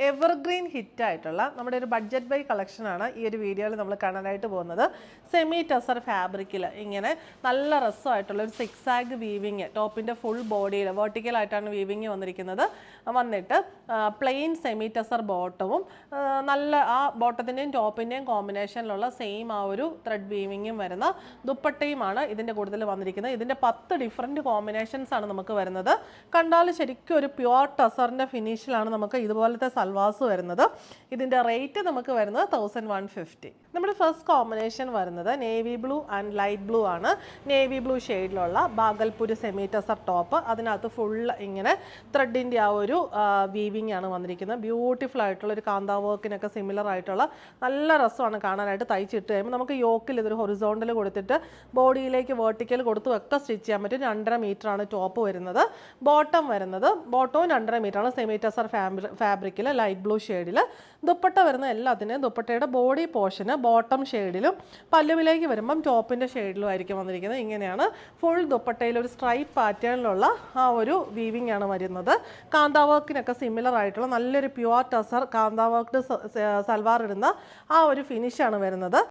Evergreen hit ആയിട്ടുള്ള നമ്മുടെ ഒരു ബഡ്ജറ്റ് ബൈ കളക്ഷനാണ് ഈ ഒരു വീഡിയോയിൽ നമ്മൾ കാണാനായിട്ട് പോകുന്നത്. സെമി ടെസർ ഫാബ്രിക്കിൽ ഇങ്ങനെ നല്ല രസമായിട്ടുള്ള ഒരു സിക്സാഗ് വീവിങ് ടോപ്പിൻ്റെ ഫുൾ ബോഡിയിൽ വെർട്ടിക്കലായിട്ടാണ് വീവിങ് വന്നിരിക്കുന്നത്. വന്നിട്ട് പ്ലെയിൻ സെമി ടെസർ ബോട്ടവും നല്ല ആ ബോട്ടത്തിൻ്റെയും ടോപ്പിൻ്റെയും കോമ്പിനേഷനിലുള്ള സെയിം ആ ഒരു ത്രെഡ് വീവിങ്ങും വരുന്ന ദുപ്പട്ടയുമാണ് ഇതിൻ്റെ കൂടുതൽ വന്നിരിക്കുന്നത്. ഇതിൻ്റെ 10 ഡിഫറെൻറ്റ് കോമ്പിനേഷൻസ് ആണ് നമുക്ക് വരുന്നത്. കണ്ടാൽ ശരിക്കും ഒരു പ്യുവർ ടെസറിൻ്റെ ഫിനിഷിലാണ് നമുക്ക് ഇതുപോലത്തെ സൽവാസ് വരുന്നത്. ഇതിൻ്റെ റേറ്റ് നമുക്ക് വരുന്നത് 1150. നമ്മുടെ ഫസ്റ്റ് കോമ്പിനേഷൻ വരുന്നത് navy blue and light blue ആണ്. നേവി ബ്ലൂ ഷെയ്ഡിലുള്ള ബാഗൽപൂർ സെമി ടെസർ ടോപ്പ്, അതിനകത്ത് ഫുൾ ഇങ്ങനെ ത്രെഡിൻ്റെ ആ ഒരു വീവിങ് ആണ് വന്നിരിക്കുന്നത്. ബ്യൂട്ടിഫുൾ ആയിട്ടുള്ള ഒരു കാന്താ വർക്കിനൊക്കെ സിമിലർ ആയിട്ടുള്ള നല്ല രസമാണ് കാണാനായിട്ട്. തയ്ച്ചിട്ട് കഴിയുമ്പോൾ നമുക്ക് യോക്കിൽ ഇതൊരു ഹൊറിസോണ്ടൽ കൊടുത്തിട്ട് ബോഡിയിലേക്ക് വെർട്ടിക്കൽ കൊടുത്തും ഒക്കെ സ്റ്റിച്ച് ചെയ്യാൻ പറ്റും. 2.5 മീറ്ററാണ് ടോപ്പ് വരുന്നത്. ബോട്ടം വരുന്നത് ബോട്ടവും 2.5 മീറ്ററാണ്. സെമി ടെസർ ഫാബ്രിക്കിൽ ലൈറ്റ് ബ്ലൂ ഷെയ്ഡിൽ. ദുപ്പട്ട വരുന്ന എല്ലാത്തിനും ദുപ്പട്ടയുടെ ബോഡി പോർഷന് ബോട്ടം ഷെയ്ഡിലും പല്ലുവിലേക്ക് വരുമ്പം ടോപ്പിൻ്റെ ഷെയ്ഡിലും ആയിരിക്കും വന്നിരിക്കുന്നത്. ഇങ്ങനെയാണ് ഫുൾ ദുപ്പട്ടയിൽ ഒരു സ്ട്രൈപ്പ് പാറ്റേണിലുള്ള ആ ഒരു വീവിംഗ് ആണ് വരുന്നത്. കാന്താ വർക്കിനൊക്കെ സിമിലർ ആയിട്ടുള്ള നല്ലൊരു പ്യുവർ ടെസർ കാന്താ വർക്ക്ഡ് സൽവാർ ഇടുന്ന ആ ഒരു ഫിനിഷാണ് വരുന്നത്.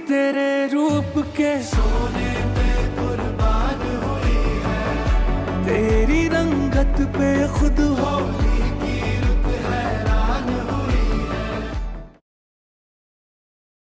तेरे रूप के सोने पे कुर्बान हुई है, तेरी रंगत पे खुद